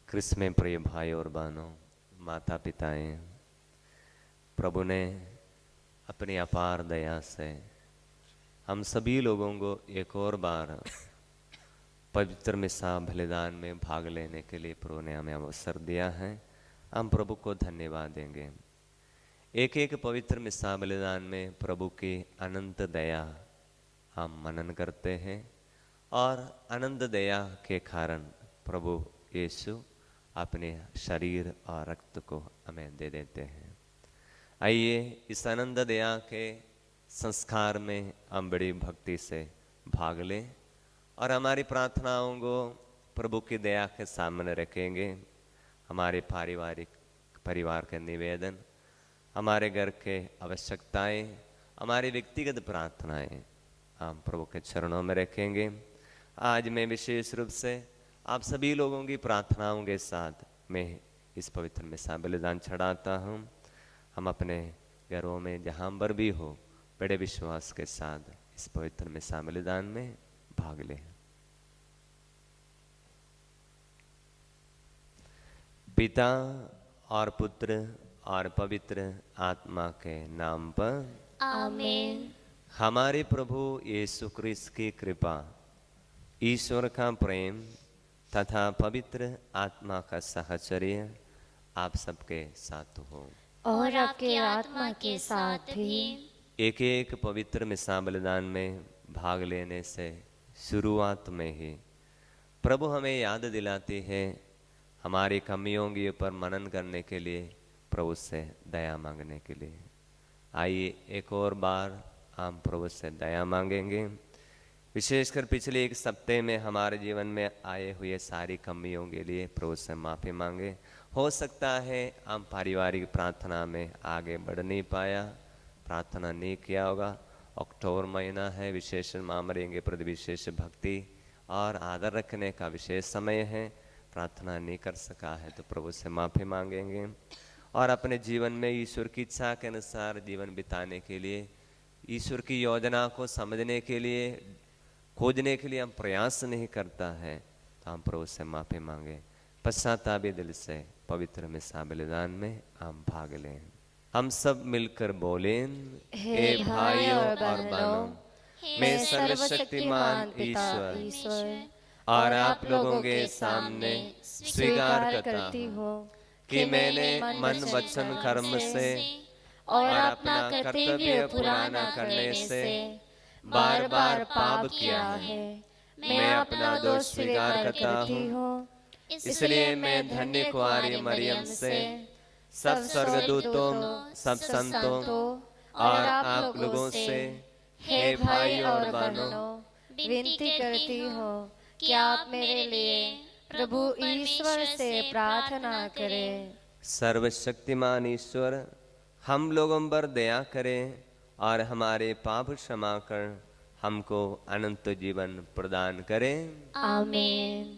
क्रिस्त में प्रिय भाई और बहनों, माता पिताएं, प्रभु ने अपनी अपार दया से हम सभी लोगों को एक और बार पवित्र मिसा बलिदान में भाग लेने के लिए प्रभु ने हमें अवसर दिया है। हम प्रभु को धन्यवाद देंगे। एक एक पवित्र मिसा बलिदान में प्रभु की अनंत दया हम मनन करते हैं और अनंत दया के कारण प्रभु यीशु अपने शरीर और रक्त को हमें दे देते हैं। आइए इस आनंद दया के संस्कार में हम बड़ी भक्ति से भाग लें और हमारी प्रार्थनाओं को प्रभु की दया के सामने रखेंगे। हमारे परिवार के निवेदन, हमारे घर के आवश्यकताएं, हमारी व्यक्तिगत प्रार्थनाएं हम प्रभु के चरणों में रखेंगे। आज मैं विशेष रूप से आप सभी लोगों की प्रार्थनाओं के साथ मैं इस पवित्र मिसा बलिदान चढ़ाता हूँ। हम अपने घरों में जहाँ पर भी हो बड़े विश्वास के साथ इस पवित्र मिसा बलिदान में भाग लें। पिता और पुत्र और पवित्र आत्मा के नाम पर आमीन। हमारे प्रभु यीशु क्रिस्त की कृपा, ईश्वर का प्रेम तथा पवित्र आत्मा का साहचर्य आप सबके साथ हो और आपके आत्मा के साथ भी। एक एक पवित्र मिसा बलिदान में भाग लेने से शुरुआत में ही प्रभु हमें याद दिलाती है हमारी कमियों के ऊपर मनन करने के लिए, प्रभु से दया मांगने के लिए। आइए एक और बार हम प्रभु से दया मांगेंगे। विशेषकर पिछले एक सप्ताह में हमारे जीवन में आए हुए सारी कमियों के लिए प्रभु से माफ़ी मांगे। हो सकता है हम पारिवारिक प्रार्थना में आगे बढ़ नहीं पाया, प्रार्थना नहीं किया होगा। अक्टूबर महीना है, विशेष मामले के प्रति विशेष भक्ति और आदर रखने का विशेष समय है, प्रार्थना नहीं कर सका है तो प्रभु से माफ़ी मांगेंगे और अपने जीवन में ईश्वर की इच्छा के अनुसार जीवन बिताने के लिए, ईश्वर की योजना को समझने के लिए, खोजने के लिए हम प्रयास नहीं करता है तो हम प्रभु से माफ़ी मांगे। पश्चातापी दिल से पवित्र मिसा बलिदान में हम भाग लें। हम सब मिलकर बोलें, हे भाइयों और बहनों, मैं सर्वशक्तिमान ईश्वर और आप लोगों के सामने स्वीकार करती हूँ कि मैंने मन वचन कर्म से और अपना कर्तव्य पूरा न करने से बार बार पाप किया है। मैं अपना दोष स्वीकार करता हूँ, इसलिए मैं धन्य कुंवारी मरियम से, सब स्वर्गदूतों, सब संतों और आप लोगों से, हे भाई और बहनों, विनती करती हूँ कि आप मेरे लिए प्रभु ईश्वर से प्रार्थना करें। सर्वशक्तिमान ईश्वर हम लोगों पर दया करें और हमारे पाप क्षमा कर हमको अनंत जीवन प्रदान करें। आमीन।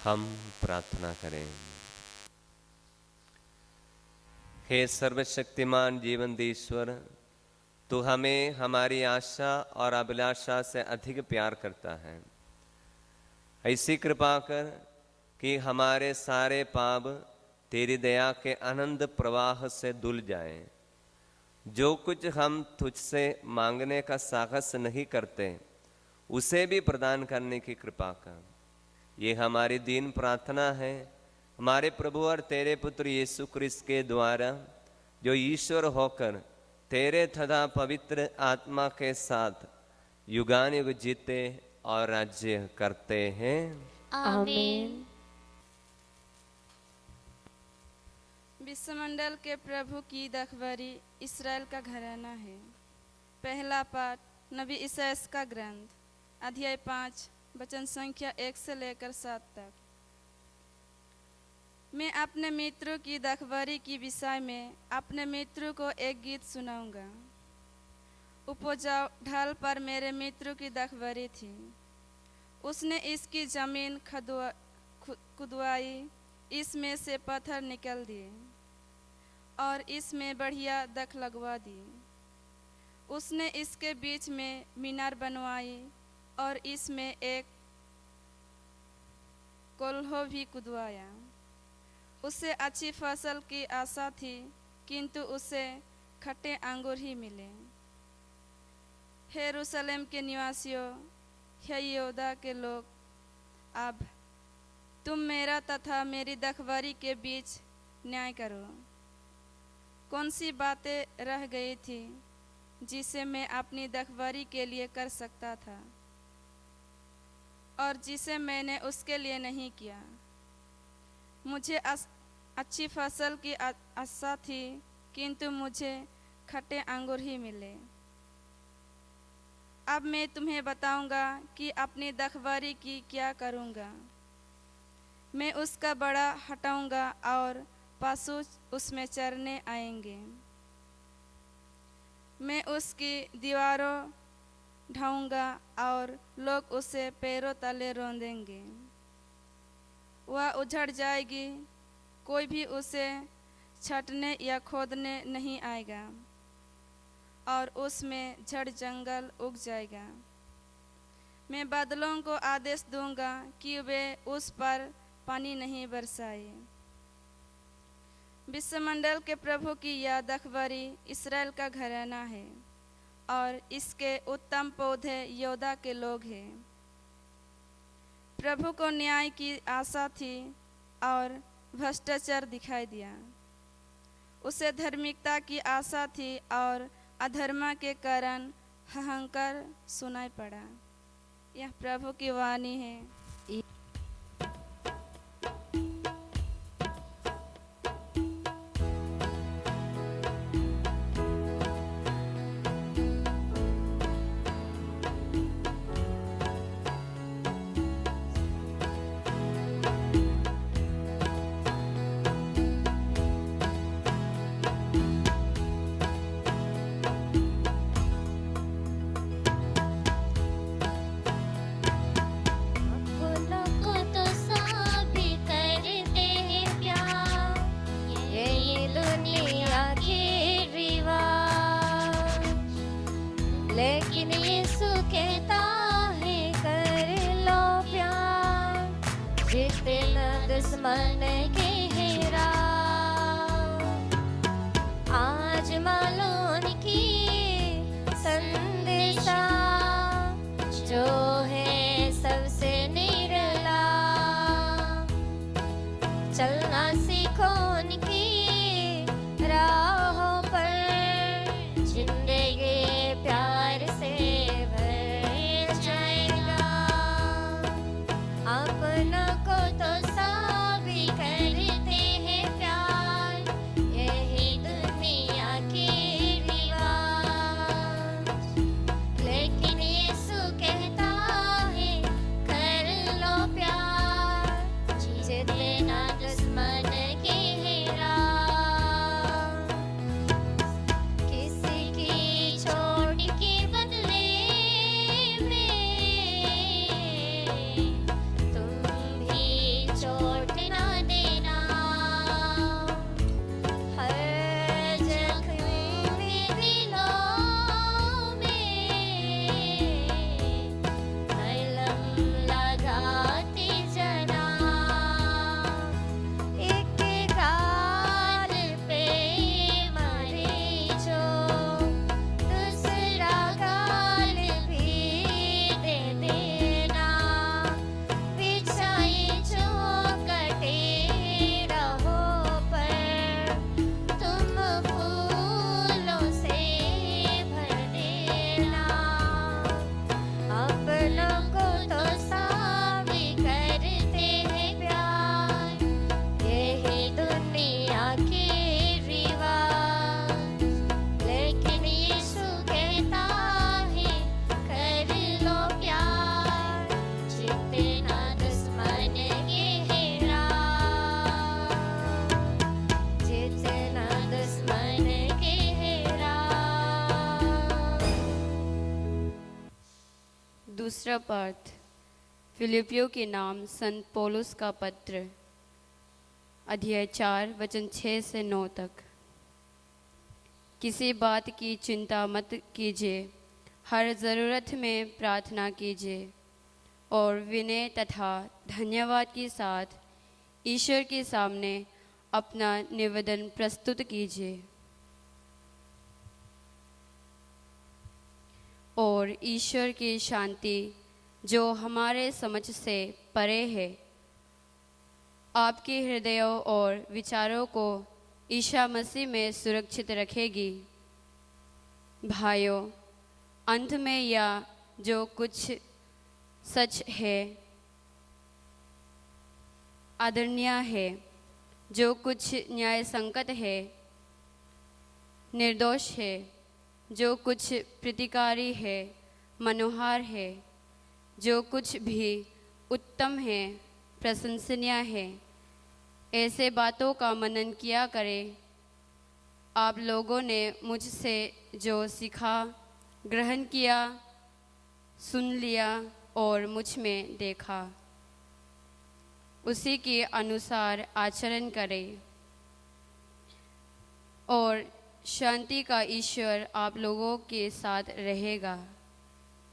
हम प्रार्थना करें। हे सर्वशक्तिमान जीवंत ईश्वर, तू हमें हमारी आशा और अभिलाषा से अधिक प्यार करता है। ऐसी कृपा कर कि हमारे सारे पाप तेरी दया के अनंत प्रवाह से धुल जाएं। जो कुछ हम तुझसे मांगने का साहस नहीं करते, उसे भी प्रदान करने की कृपा कर। ये हमारी दीन प्रार्थना है हमारे प्रभु और तेरे पुत्र यीशु क्रिस्त के द्वारा, जो ईश्वर होकर तेरे तथा पवित्र आत्मा के साथ युगानुयुग जीते और राज्य करते हैं। आमीन। विश्वमंडल के प्रभु की रखवाली इस्राएल का घराना है। पहला पाठ नबी ईसाया का ग्रंथ, अध्याय 5, वचन संख्या 1 से लेकर 7 तक। मैं अपने मित्रों की रखवाली की विषय में अपने मित्रों को एक गीत सुनाऊंगा। उपजाऊ ढाल पर मेरे मित्रों की रखवाली थी। उसने इसकी जमीन खुदवाई, इसमें से पत्थर निकल दिए और इसमें बढ़िया दख लगवा दी। उसने इसके बीच में मीनार बनवाई और इसमें एक कोल्हो भी खुदवाया। उसे अच्छी फसल की आशा थी, किंतु उसे खट्टे अंगूर ही मिले। हे यरूशलेम के निवासियों, हे यहूदा के लोग, अब तुम मेरा तथा मेरी रखवाली के बीच न्याय करो। कौन सी बातें रह गई थी जिसे मैं अपनी रखवाली के लिए कर सकता था और जिसे मैंने उसके लिए नहीं किया। मुझे अच्छी फसल की आशा थी, किंतु मुझे खट्टे अंगूर ही मिले। अब मैं तुम्हें बताऊंगा कि अपनी रखवाली की क्या करूंगा। मैं उसका बड़ा हटाऊंगा और पशु उसमें चरने आएंगे। मैं उसकी दीवारों ढाऊंगा और लोग उसे पैरों तले रौंदेंगे। वह उजड़ जाएगी, कोई भी उसे छाटने या खोदने नहीं आएगा और उसमें झड़ जंगल उग जाएगा। मैं बादलों को आदेश दूंगा कि वे उस पर पानी नहीं बरसाए। विश्वमंडल के प्रभु की यह रखवाली इस्राएल का घराना है और इसके उत्तम पौधे यहूदा के लोग हैं। प्रभु को न्याय की आशा थी और भ्रष्टाचार दिखाई दिया। उसे धार्मिकता की आशा थी और अधर्म के कारण हाहाकार सुनाई पड़ा। यह प्रभु की वाणी है। लेकिन यीशु कहता है कर लो प्यार, जितना दुश्मन के हेरा। आज मालूम की संदेशा जो है सबसे निरला। चलना सीखो उनकी राहों पर, जिंदगी प्यार से भर जाएगा। अपनों को तो साबित कर दूसरा पाठ फिलिपियों के नाम संत पौलुस का पत्र, अध्याय 4 वचन 6 से 9 तक। किसी बात की चिंता मत कीजिए, हर ज़रूरत में प्रार्थना कीजिए और विनय तथा धन्यवाद के साथ ईश्वर के सामने अपना निवेदन प्रस्तुत कीजिए। और ईश्वर की शांति जो हमारे समझ से परे है, आपके हृदयों और विचारों को ईसा मसीह में सुरक्षित रखेगी। भाइयों, अंत में यह जो कुछ सच है, आदरणीय है, जो कुछ न्याय संगत है, निर्दोष है, जो कुछ प्रतिकारी है, मनोहार है, जो कुछ भी उत्तम है, प्रशंसनीय है, ऐसे बातों का मनन किया करें। आप लोगों ने मुझसे जो सीखा, ग्रहण किया, सुन लिया और मुझ में देखा, उसी के अनुसार आचरण करें। और शांति का ईश्वर आप लोगों के साथ रहेगा।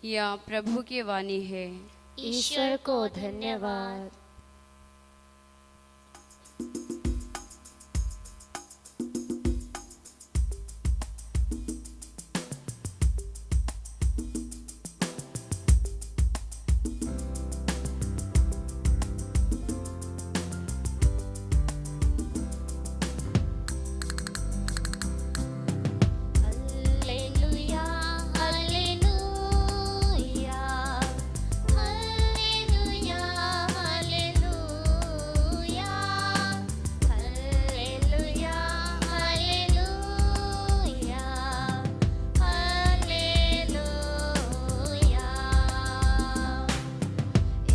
यह प्रभु की वाणी है। ईश्वर को धन्यवाद। Hallelujah hallelujah hallelujah hallelujah hallelujah hallelujah hallelujah.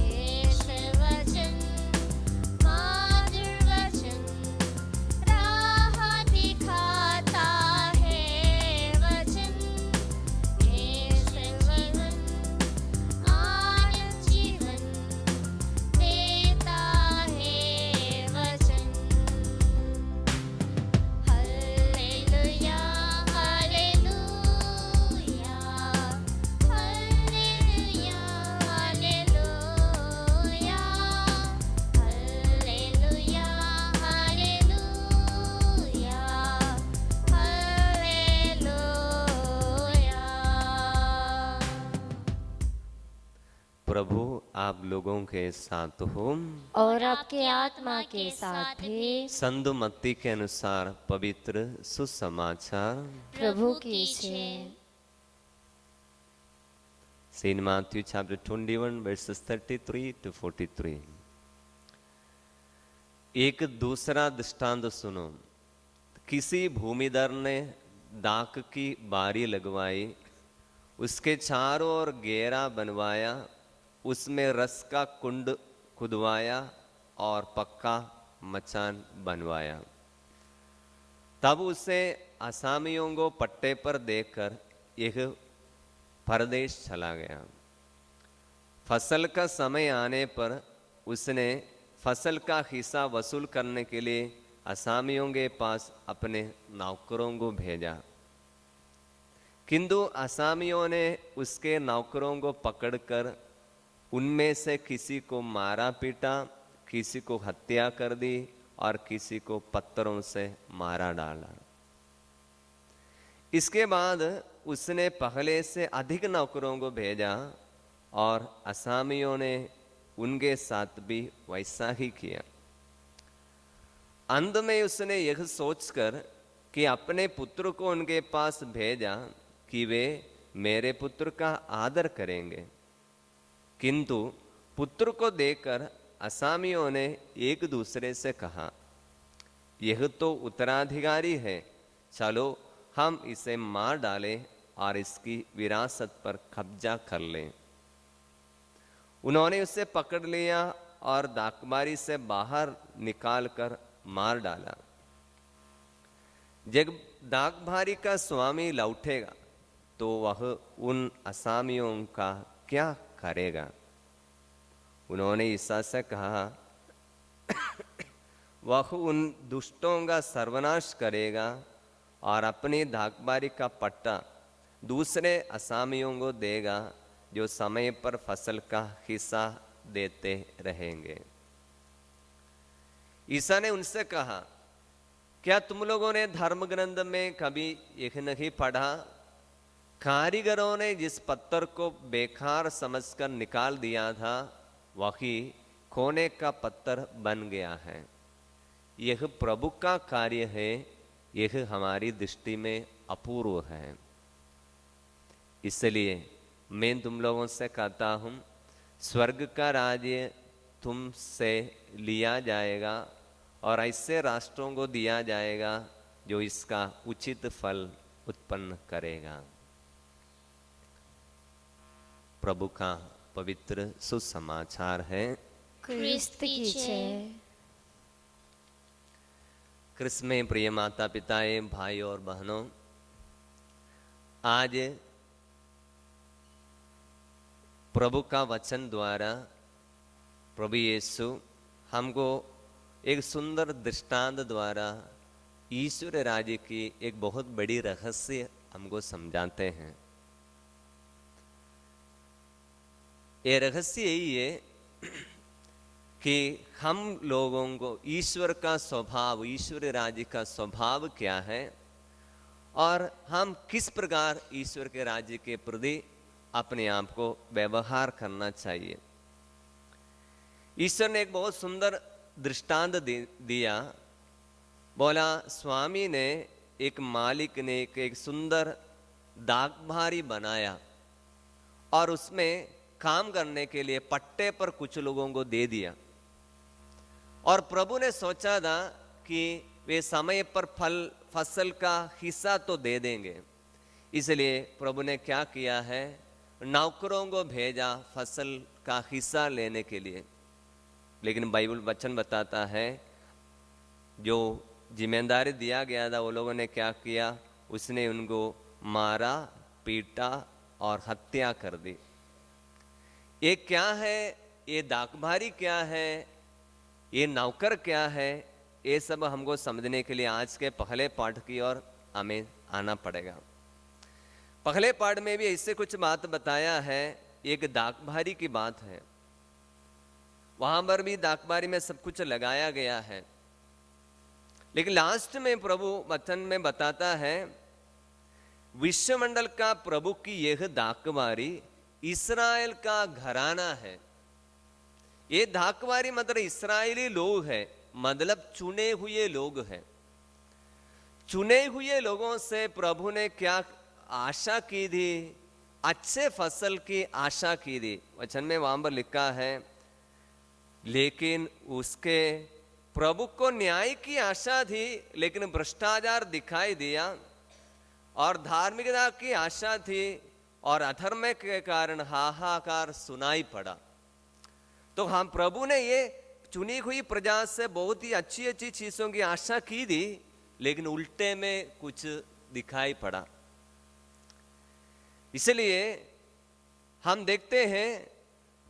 ईश्वर वचन मधुर वचन राह दिखाता है वचन। ईश्वर वचन आनंद जीवन देता है वचन। Hallelujah hallelujah hallelujah hallelujah hallelujah hallelujah. प्रभु आप लोगों के साथ हो और आपके आत्मा के साथ भी। संत मत्ती के अनुसार पवित्र सुसमाचार प्रभु की जय। Saint Matthew chapter 21 verses 33 to 43। एक दूसरा दृष्टांत सुनो। किसी भूमिधर ने दाख की बारी लगवाई, उसके चारों ओर घेरा बनवाया, उसमें रस का कुंड खुदवाया और पक्का मचान बनवाया। तब उसे असामियों को पट्टे पर देकर यह परदेश चला गया। फसल का समय आने पर उसने फसल का हिस्सा वसूल करने के लिए असामियों के पास अपने नौकरों को भेजा, किंतु असामियों ने उसके नौकरों को पकड़कर उनमें से किसी को मारा पीटा, किसी को हत्या कर दी और किसी को पत्थरों से मारा डाला। इसके बाद उसने पहले से अधिक नौकरों को भेजा और असामियों ने उनके साथ भी वैसा ही किया। अंत में उसने यह सोचकर कि अपने पुत्र को उनके पास भेजा कि वे मेरे पुत्र का आदर करेंगे, किंतु पुत्र को देखकर असामियों ने एक दूसरे से कहा, यह तो उत्तराधिकारी है, चलो हम इसे मार डालें और इसकी विरासत पर कब्जा कर लें। उन्होंने उसे पकड़ लिया और दाखबारी से बाहर निकालकर मार डाला। जब दाखबारी का स्वामी लौटेगा तो वह उन असामियों का क्या करेगा। उन्होंने ईसा से कहा वह उन दुष्टों का सर्वनाश करेगा और अपनी दाखबारी का पट्टा दूसरे असामियों को देगा जो समय पर फसल का हिस्सा देते रहेंगे। ईसा ने उनसे कहा, क्या तुम लोगों ने धर्म ग्रंथ में कभी यह नहीं पढ़ा, कारीगरों ने जिस पत्थर को बेकार समझकर निकाल दिया था वही कोने का पत्थर बन गया है। यह प्रभु का कार्य है, यह हमारी दृष्टि में अपूर्व है। इसलिए मैं तुम लोगों से कहता हूँ, स्वर्ग का राज्य तुमसे लिया जाएगा और ऐसे राष्ट्रों को दिया जाएगा जो इसका उचित फल उत्पन्न करेगा। प्रभु का पवित्र सुसमाचार है। क्रिस्त की जय। क्रिस्त में प्रिय माता पिताएं, भाई और बहनों, आज प्रभु का वचन द्वारा प्रभु यीशु हमको एक सुंदर दृष्टांत द्वारा ईश्वर राज्य की एक बहुत बड़ी रहस्य हमको समझाते हैं। ये रहस्य यही है कि हम लोगों को ईश्वर का स्वभाव, ईश्वर राज्य का स्वभाव क्या है और हम किस प्रकार ईश्वर के राज्य के प्रति अपने आप को व्यवहार करना चाहिए। ईश्वर ने एक बहुत सुंदर दृष्टांत दिया। बोला, स्वामी ने, एक मालिक ने एक सुंदर दाखभारी बनाया और उसमें काम करने के लिए पट्टे पर कुछ लोगों को दे दिया। और प्रभु ने सोचा था कि वे समय पर फसल का हिस्सा तो दे देंगे, इसलिए प्रभु ने क्या किया है, नौकरों को भेजा फसल का हिस्सा लेने के लिए। लेकिन बाइबल वचन बताता है जो जिम्मेदारी दिया गया था वो लोगों ने क्या किया, उसने उनको मारा, पीटा और हत्या कर दी। ये क्या है, ये दाखभारी क्या है, ये नौकर क्या है, ये सब हमको समझने के लिए आज के पहले पाठ की ओर हमें आना पड़ेगा। पहले पाठ में भी इससे कुछ बात बताया है, एक दाखभारी की बात है। वहां पर भी दाखभारी में सब कुछ लगाया गया है। लेकिन लास्ट में प्रभु वचन में बताता है, विश्वमंडल का प्रभु की यह दाखभारी इस्राएल का घराना है। ये दाखभारी मतलब इस्राएली लोग हैं, मतलब चुने हुए लोग हैं। चुने हुए लोगों से प्रभु ने क्या आशा की थी, अच्छे फसल की आशा की थी। वचन में वहां पर लिखा है, लेकिन उसके प्रभु को न्याय की आशा थी, लेकिन भ्रष्टाचार दिखाई दिया, और धार्मिकता की आशा थी और अधर्म के कारण हाहाकार सुनाई पड़ा। तो हम प्रभु ने ये चुनी हुई प्रजा से बहुत ही अच्छी अच्छी चीजों की आशा की थी, लेकिन उल्टे में कुछ दिखाई पड़ा। इसलिए हम देखते हैं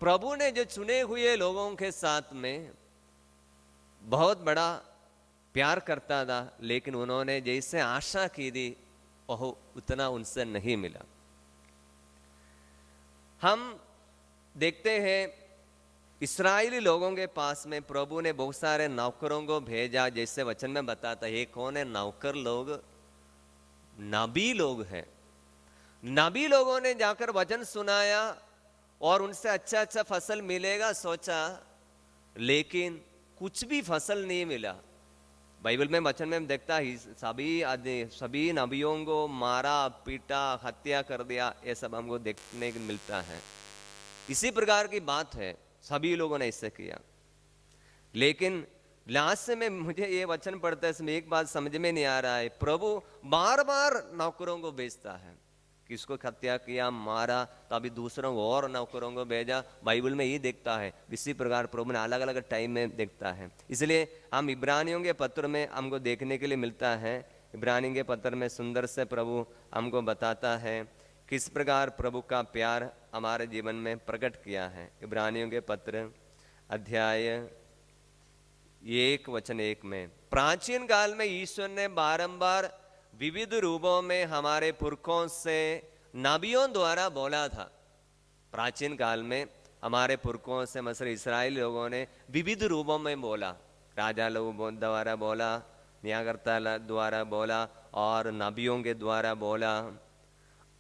प्रभु ने जो चुने हुए लोगों के साथ में बहुत बड़ा प्यार करता था, लेकिन उन्होंने जैसे आशा की थी वह उतना उनसे नहीं मिला। हम देखते हैं इस्राएली लोगों के पास में प्रभु ने बहुत सारे नौकरों को भेजा, जैसे वचन में बताता है। ये कौन है नौकर लोग? नबी लोग हैं। नबी लोगों ने जाकर वचन सुनाया और उनसे अच्छा अच्छा फसल मिलेगा सोचा, लेकिन कुछ भी फसल नहीं मिला। बाइबल में वचन में देखता है सभी नबियों को मारा, पीटा, हत्या कर दिया, ये सब हमको देखने को मिलता है। इसी प्रकार की बात है, सभी लोगों ने इससे किया। लेकिन लास्ट में मुझे ये वचन पढ़ते हैं, इसमें एक बात समझ में नहीं आ रहा है। प्रभु बार बार नौकरों को भेजता है, किसको हत्या किया, मारा, तो अभी दूसरों को और नौकरों को भेजा। बाइबल में ये देखता है। इसी प्रकार प्रभु ने अलग अलग टाइम में देखता है। इसलिए हम इब्रानियों के पत्र में हमको देखने के लिए मिलता है। इब्रानियों के पत्र में सुंदर से प्रभु हमको बताता है किस प्रकार प्रभु का प्यार हमारे जीवन में प्रकट किया है। इब्रानियों के पत्र अध्याय 1:1 में, प्राचीन काल में ईश्वर ने बारंबार विविध रूपों में हमारे पुरखों से नबियों द्वारा बोला था। प्राचीन काल में हमारे पुरखों से मतलब इस्राएली लोगों ने विविध रूपों में बोला। राजा लोगों द्वारा बोला, न्यायकर्ता द्वारा बोला और नबियों के द्वारा बोला।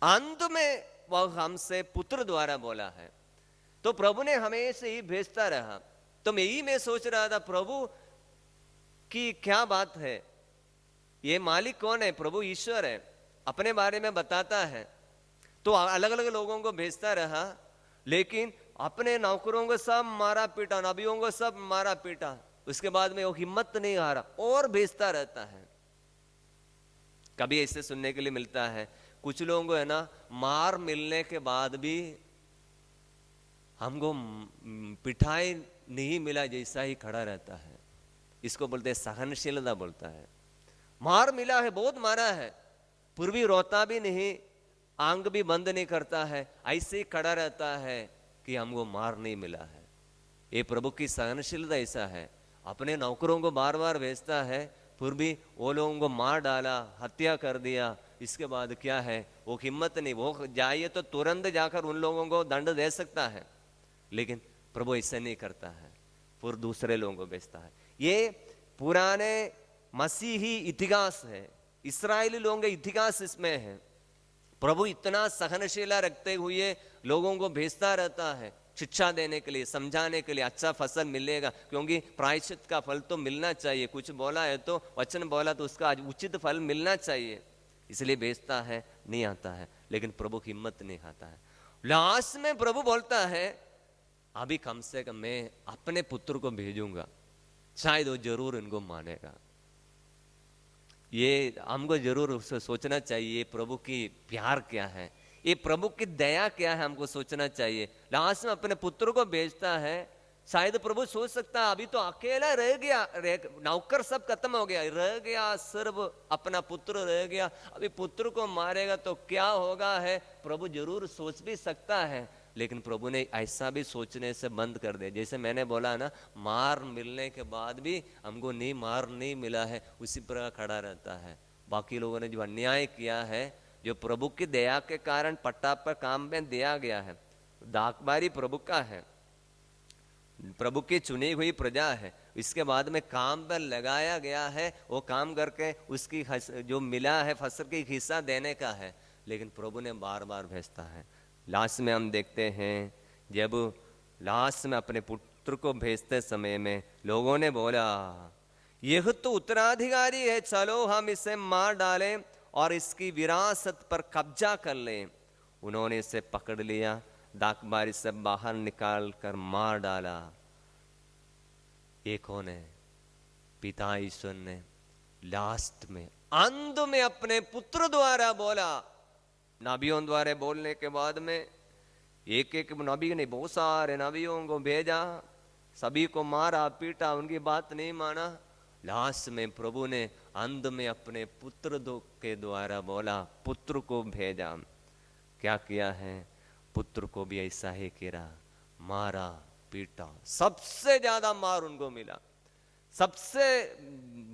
अंत में वह हमसे पुत्र द्वारा बोला है। तो प्रभु ने हमेशा ही भेजता रहा। तो मैं सोच रहा था प्रभु की क्या बात है, ये मालिक कौन है? प्रभु ईश्वर है, अपने बारे में बताता है। तो अलग अलग लोगों को भेजता रहा, लेकिन अपने नौकरों को सब मारा पीटा, नबियों को सब मारा पीटा। उसके बाद में वो हिम्मत नहीं हारा और भेजता रहता है। कभी ऐसे सुनने के लिए मिलता है कुछ लोगों को है ना, मार मिलने के बाद भी हमको पिटाई नहीं मिला जैसा ही खड़ा रहता है। इसको बोलते हैं सहनशीलता बोलता है। मार मिला है, बहुत मारा है, फिर भी रोता भी नहीं, आंख भी बंद नहीं करता है, ऐसे ही खड़ा रहता है कि हमको मार नहीं मिला है। ये प्रभु की सहनशीलता ऐसा है। अपने नौकरों को बार बार भेजता है, फिर भी वो लोगों को मार डाला, हत्या कर दिया। इसके बाद क्या है, वो हिम्मत नहीं, वो जाइए तो तुरंत जाकर उन लोगों को दंड दे सकता है, लेकिन प्रभु ऐसा नहीं करता है, फिर दूसरे लोगों को भेजता है। ये पुराने मसीही इतिहास है, इस्राएली लोगों का इतिहास इसमें है। प्रभु इतना सहनशीला रखते हुए लोगों को भेजता रहता है, शिक्षा देने के लिए, समझाने के लिए। अच्छा फसल मिलेगा, क्योंकि प्रायश्चित का फल तो मिलना चाहिए। कुछ बोला है तो, वचन बोला तो उसका उचित फल मिलना चाहिए, इसलिए भेजता है, नहीं आता है। लेकिन प्रभु हिम्मत नहीं खाता है। लास्ट में प्रभु बोलता है, अभी कम से कम मैं अपने पुत्र को भेजूंगा, शायद वो जरूर इनको मानेगा। ये हमको जरूर सोचना चाहिए, प्रभु की प्यार क्या है, ये प्रभु की दया क्या है, हमको सोचना चाहिए। लास्ट में अपने पुत्र को भेजता है। शायद प्रभु सोच सकता है अभी तो अकेला रह गया, नौकर सब खत्म हो गया, रह गया सिर्फ अपना पुत्र रह गया, अभी पुत्र को मारेगा तो क्या होगा है, प्रभु जरूर सोच भी सकता है। लेकिन प्रभु ने ऐसा भी सोचने से बंद कर दिया। जैसे मैंने बोला ना, मार मिलने के बाद भी हमको मार नहीं मिला है, उसी पर खड़ा रहता है। बाकी लोगों ने जो अन्याय किया है, जो प्रभु की दया के कारण पट्टा पर काम में दिया गया है, दाखबारी प्रभु का है, प्रभु की चुनी हुई प्रजा है, इसके बाद में काम पर लगाया गया है, वो काम करके उसकी जो मिला है फसल की हिस्सा देने का है। लेकिन प्रभु ने बार बार भेजता है। लास्ट में हम देखते हैं, जब लास्ट में अपने पुत्र को भेजते समय में लोगों ने बोला, यह तो उत्तराधिकारी है, चलो हम इसे मार डालें और इसकी विरासत पर कब्जा कर लें। उन्होंने इसे पकड़ लिया, दाखबारी से बाहर निकाल कर मार डाला। ये कौन है? पिता ईश्वर ने लास्ट में, अंत में अपने पुत्र द्वारा बोला। नबियों द्वारा बोलने के बाद में एक एक नबी ने बहुत सारे नबियों को भेजा, सभी को मारा पीटा, उनकी बात नहीं माना। लास्ट में प्रभु ने अंत में अपने पुत्र के द्वारा बोला, पुत्र को भेजा। क्या किया है? पुत्र को भी ऐसा ही किया, मारा पीटा। सबसे ज्यादा मार उनको मिला, सबसे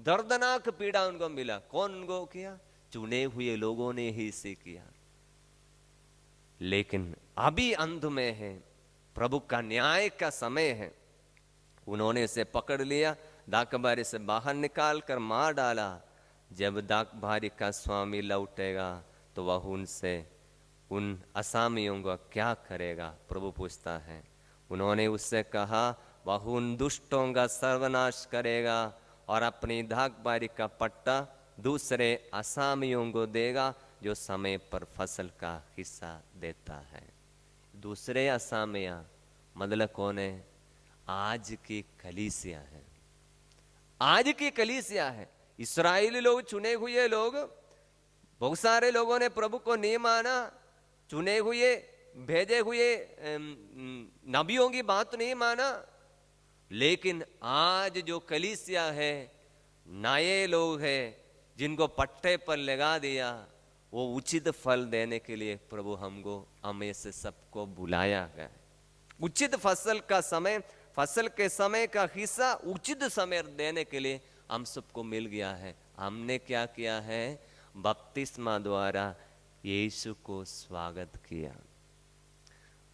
दर्दनाक पीड़ा उनको मिला। कौन उनको किया? चुने हुए लोगों ने ही इसे किया। लेकिन अभी अंत में है, प्रभु का न्याय का समय है। उन्होंने इसे पकड़ लिया, दाखबारी से बाहर निकाल कर मार डाला। जब दाखबारी का स्वामी लौटेगा तो वह उनसे, उन असामियों का क्या करेगा? प्रभु पूछता है। उन्होंने उससे कहा, वह उन दुष्टों का सर्वनाश करेगा और अपनी दाखबारी का पट्टा दूसरे असामियों को देगा जो समय पर फसल का हिस्सा देता है। दूसरे असामियां मतलब कौन है? आज की कलीसिया है, आज की कलीसिया है। इस्राएली लोग, चुने हुए लोग, बहुत सारे लोगों ने प्रभु को नहीं माना, चुने हुए भेजे हुए नबियों की बात नहीं माना। लेकिन आज जो कलीसिया है, नए लोग हैं जिनको पट्टे पर लगा दिया, वो उचित फल देने के लिए प्रभु हमको हमें से सबको बुलाया गया है। उचित फसल का समय, फसल के समय का हिस्सा उचित समय देने के लिए हम सबको मिल गया है। हमने क्या किया है? बपतिस्मा द्वारा यीशु को स्वागत किया।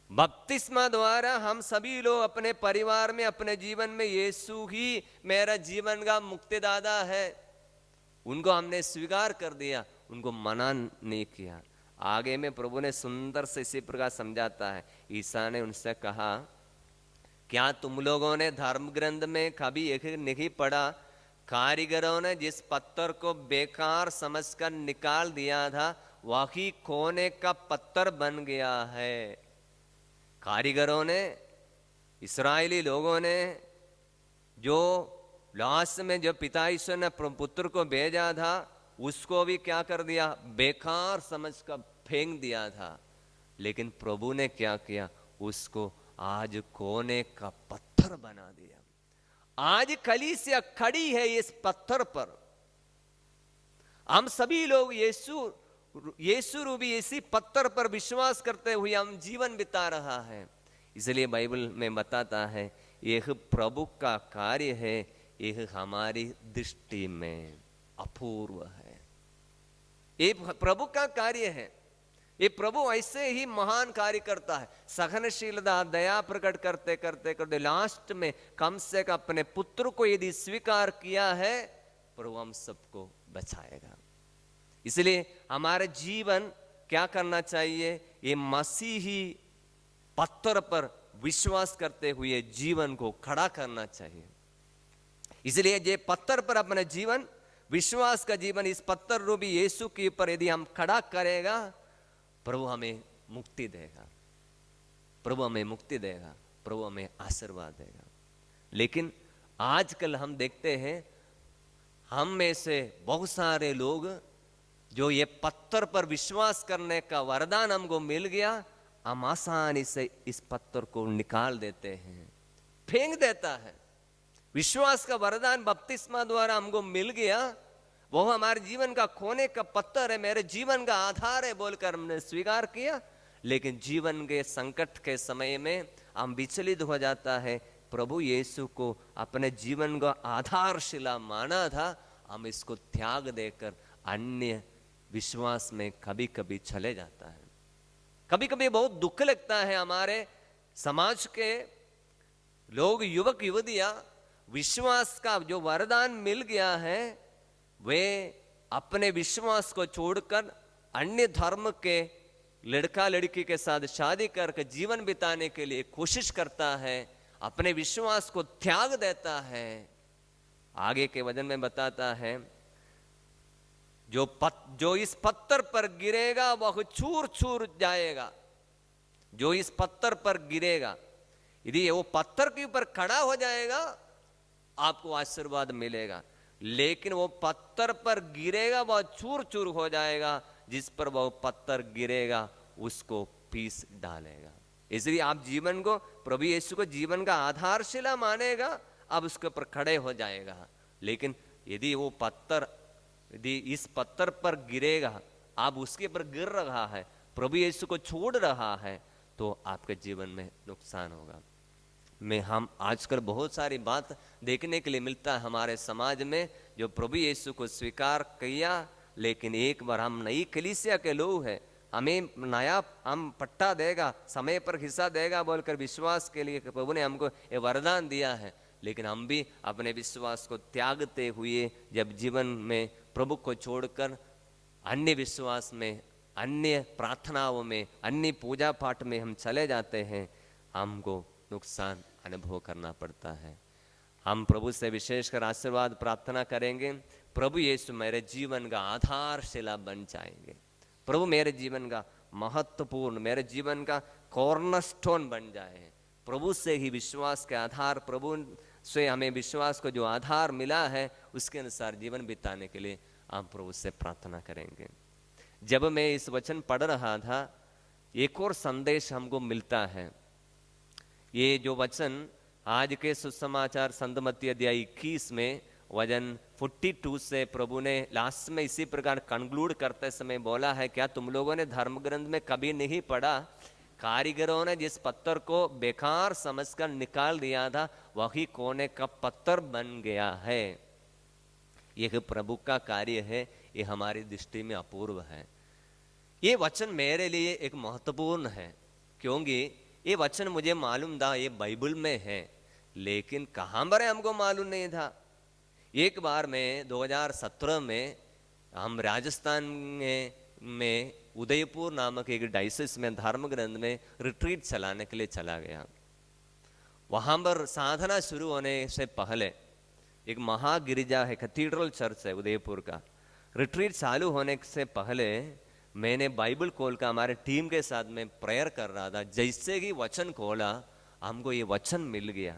बपतिस्मा द्वारा हम सभी लोग अपने परिवार में, अपने जीवन में यीशु ही मेरा जीवन का मुक्तिदाता है, उनको हमने स्वीकार कर दिया, उनको मना नहीं किया। आगे में प्रभु ने सुंदर से इसी प्रकार समझाता है। ईसा ने उनसे कहा, क्या तुम लोगों ने धर्म ग्रंथ में कभी एक नहीं पढ़ा, कारीगरों ने जिस पत्थर को बेकार समझकर निकाल दिया था वही कोने का पत्थर बन गया है। कारीगरों ने, इस्राएली लोगों ने जो लास्ट में जो पिता ईश्वर ने पुत्र को भेजा था उसको भी क्या कर दिया? बेकार समझकर फेंक दिया था। लेकिन प्रभु ने क्या किया? उसको आज कोने का पत्थर बना दिया। आज कलीसिया खड़ी है इस पत्थर पर। हम सभी लोग यीशु रूपी इसी पत्थर पर विश्वास करते हुए हम जीवन बिता रहा है। इसलिए बाइबल में बताता है यह प्रभु का कार्य है, यह हमारी दृष्टि में अपूर्व है। ये प्रभु का कार्य है। ये प्रभु ऐसे ही महान कार्य करता है। सहनशीलता, दया प्रकट करते करते करते लास्ट में कम से कम अपने पुत्र को यदि स्वीकार किया है, प्रभु हम सबको बचाएगा। इसलिए हमारे जीवन क्या करना चाहिए? ये मसीही पत्थर पर विश्वास करते हुए जीवन को खड़ा करना चाहिए। इसलिए ये पत्थर पर अपने जीवन, विश्वास का जीवन इस पत्थर रूपी यीशु के ऊपर यदि हम खड़ा करेगा, प्रभु हमें मुक्ति देगा, प्रभु हमें मुक्ति देगा, प्रभु हमें आशीर्वाद देगा। लेकिन आजकल हम देखते हैं हम में से बहुत सारे लोग जो ये पत्थर पर विश्वास करने का वरदान हमको मिल गया, हम आसानी से इस पत्थर को निकाल देते हैं, फेंक देता है। विश्वास का वरदान बपतिस्मा द्वारा हमको मिल गया, वो हमारे जीवन का खोने का पत्थर है, मेरे जीवन का आधार है बोलकर हमने स्वीकार किया। लेकिन जीवन के संकट के समय में हम विचलित हो जाता है। प्रभु यीशु को अपने जीवन का आधारशिला माना था, हम इसको त्याग देकर अन्य विश्वास में कभी कभी चले जाता है। कभी कभी बहुत दुख लगता है, हमारे समाज के लोग, युवक युवतियां, विश्वास का जो वरदान मिल गया है वे अपने विश्वास को छोड़कर अन्य धर्म के लड़का लड़की के साथ शादी करके जीवन बिताने के लिए कोशिश करता है, अपने विश्वास को त्याग देता है। आगे के वचन में बताता है, जो इस पत्थर पर गिरेगा वह चूर चूर जाएगा। जो इस पत्थर पर गिरेगा, यदि वो पत्थर के ऊपर खड़ा हो जाएगा आपको आशीर्वाद मिलेगा। लेकिन वो पत्थर पर गिरेगा वह चूर चूर हो जाएगा। जिस पर वह पत्थर गिरेगा उसको पीस डालेगा। इसलिए आप जीवन को, प्रभु यीशु को जीवन का आधारशिला मानेगा, अब उसके ऊपर खड़े हो जाएगा। लेकिन यदि वो पत्थर, यदि इस पत्थर पर गिरेगा, आप उसके ऊपर गिर रहा है, प्रभु यीशु को छोड़ रहा है, तो आपके जीवन में नुकसान होगा। हम आजकल बहुत सारी बात देखने के लिए मिलता है हमारे समाज में, जो प्रभु यीशु को स्वीकार किया, लेकिन एक बार हम नई कलीसिया के लोग हैं, हमें नया हम पट्टा देगा, समय पर हिस्सा देगा बोलकर विश्वास के लिए प्रभु ने हमको ये वरदान दिया है। लेकिन हम भी अपने विश्वास को त्यागते हुए जब जीवन में प्रभु को छोड़कर अन्य विश्वास में, अन्य प्रार्थनाओं में, अन्य पूजा पाठ में हम चले जाते हैं, हमको नुकसान अनुभव करना पड़ता है। हम प्रभु से विशेषकर आशीर्वाद प्रार्थना करेंगे, प्रभु यीशु मेरे जीवन का आधारशिला बन जाएंगे, प्रभु मेरे जीवन का महत्वपूर्ण, मेरे जीवन का कॉर्नरस्टोन बन जाए। प्रभु से ही विश्वास के आधार, प्रभु से हमें विश्वास को जो आधार मिला है उसके अनुसार जीवन बिताने के लिए हम प्रभु से प्रार्थना करेंगे। जब मैं इस वचन पढ़ रहा था, एक और संदेश हमको मिलता है। ये जो वचन आज के सुसमाचार संत मत्ती अध्याय 21 में वचन 42 से प्रभु ने लास्ट में इसी प्रकार कंक्लूड करते समय बोला है, क्या तुम लोगों ने धर्म ग्रंथ में कभी नहीं पढ़ा, कारीगरों ने जिस पत्थर को बेकार समझकर निकाल दिया था वही कोने का पत्थर बन गया है। यह प्रभु का कार्य है, ये हमारी दृष्टि में अपूर्व है। ये वचन मेरे लिए एक महत्वपूर्ण है, क्योंकि ये वचन मुझे मालूम था ये बाइबल में है, लेकिन कहाँ पर है हमको मालूम नहीं था। एक बार में 2017 में हम राजस्थान में उदयपुर नामक एक डायसिस में धर्म ग्रंथ में रिट्रीट चलाने के लिए चला गया। वहाँ पर साधना शुरू होने से पहले एक महागिरिजा है, कैथीड्रल चर्च है उदयपुर का। रिट्रीट चालू होने से पहले मैंने बाइबल खोल का हमारे टीम के साथ में प्रेयर कर रहा था। जैसे ही वचन खोला हमको ये वचन मिल गया।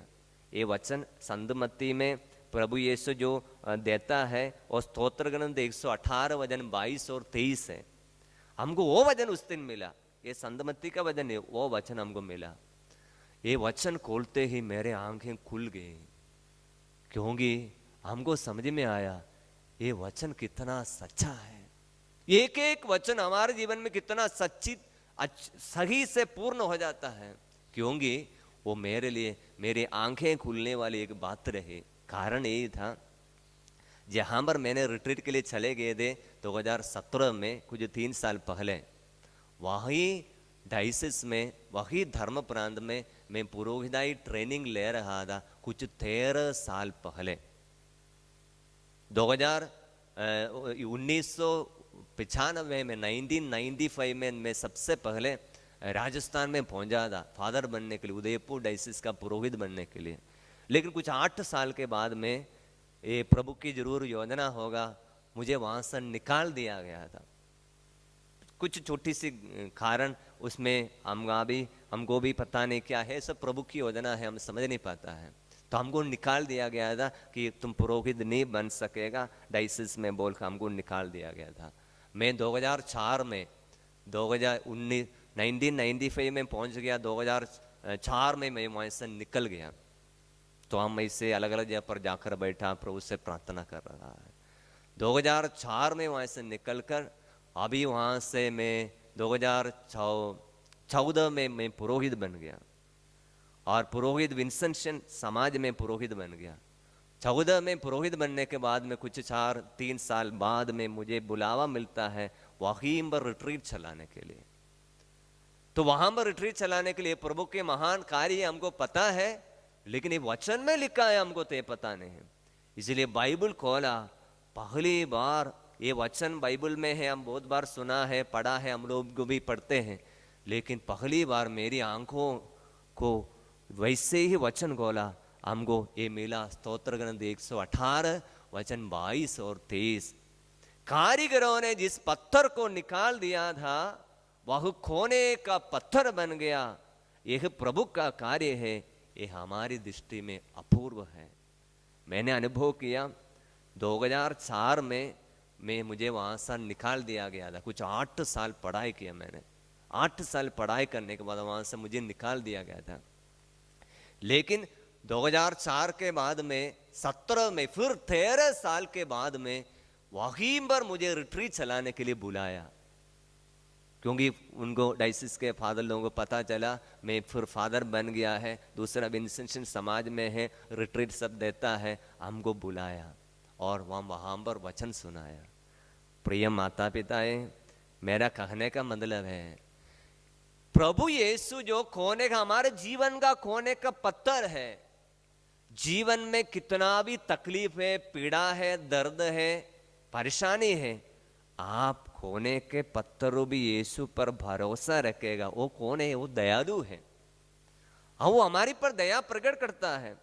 ये वचन संत मत्ती में प्रभु यीशु जो देता है और स्तोत्र ग्रंथ 118 वचन 22 और 23 है। हमको वो वचन उस दिन मिला, ये संत मत्ती का वचन है, वो वचन हमको मिला। ये वचन खोलते ही मेरे आंखें खुल गई, क्योंकि हमको समझ में आया ये वचन कितना सच्चा है। एक एक वचन हमारे जीवन में कितना सही से पूर्ण हो जाता है, क्योंकि वो मेरे लिए मेरी आंखें खुलने वाली एक बात रही। कारण यही था, जहाँ पर मैंने रिट्रीट के लिए चले गए थे 2017 में, कुछ 3 साल पहले, वही डायसिस में, वही धर्म प्रांत में मैं पुरोहिताई ट्रेनिंग ले रहा था कुछ 13 साल पहले। 1995 में 1995 में मैं सबसे पहले राजस्थान में पहुंचा था फादर बनने के लिए, उदयपुर डायसिस का पुरोहित बनने के लिए। लेकिन कुछ 8 साल के बाद में ये प्रभु की जरूर योजना होगा, मुझे वहाँ से निकाल दिया गया था। कुछ छोटी सी कारण उसमें हमको भी पता नहीं क्या है, सब प्रभु की योजना है, हम समझ नहीं पाता है। तो हमको निकाल दिया गया था कि तुम पुरोहित नहीं बन सकेगा डायसिस में बोलकर हमको निकाल दिया गया था। मैं 2004 में 1995 में पहुंच गया, 2004 में मैं वहाँ से निकल गया। तो हम ऐसे अलग अलग जगह पर जाकर बैठा, प्रभु से प्रार्थना कर रहा है। 2004 में वहाँ से निकलकर अभी वहाँ से मैं 2014 में मैं पुरोहित बन गया, और पुरोहित विंसेंशन समाज में पुरोहित बन गया। 14 में पुरोहित बनने के बाद में कुछ 3 साल बाद में मुझे बुलावा मिलता है वहीं पर रिट्रीट चलाने के लिए। तो वहां पर रिट्रीट चलाने के लिए प्रभु के महान कार्य हमको पता है, लेकिन ये वचन में लिखा है हमको तो पता नहीं है। इसलिए बाइबल खोला, पहली बार ये वचन बाइबल में है, हम बहुत बार सुना है, पढ़ा है, हम लोग को भी पढ़ते हैं, लेकिन पहली बार मेरी आंखों को वैसे ही वचन खोला, हमको ये मिला स्तोत्र ग्रंथ 118 वचन 22 और 23। कारीगरों ने जिस पत्थर को निकाल दिया था वह खोने का पत्थर बन गया। यह प्रभु का कार्य है, ये हमारी दृष्टि में अपूर्व है। मैंने अनुभव किया 2004 में मुझे वहाँ से निकाल दिया गया था। कुछ 8 साल पढ़ाई किया मैंने, 8 साल पढ़ाई करने के बाद वहाँ से मुझे निकाल दिया गया था। लेकिन 2004 के बाद में 17 में फिर 13 साल के बाद में वहीं पर मुझे रिट्रीट चलाने के लिए बुलाया, क्योंकि उनको डायसिस के फादर लोगों को पता चला मैं फिर फादर बन गया है, दूसरा विंसेंशन समाज में है, रिट्रीट सब देता है, हमको बुलाया और वहाँ पर वचन सुनाया। प्रिय माता पिताएं, मेरा कहने का मतलब है प्रभु यीशु जो खोने का, हमारे जीवन का खोने का पत्थर है। जीवन में कितना भी तकलीफ है, पीड़ा है, दर्द है, परेशानी है, आप खोने के पत्थरों भी यीशु पर भरोसा रखेगा। वो कौन है? वो दयालु है, वो हमारी पर दया प्रकट करता है।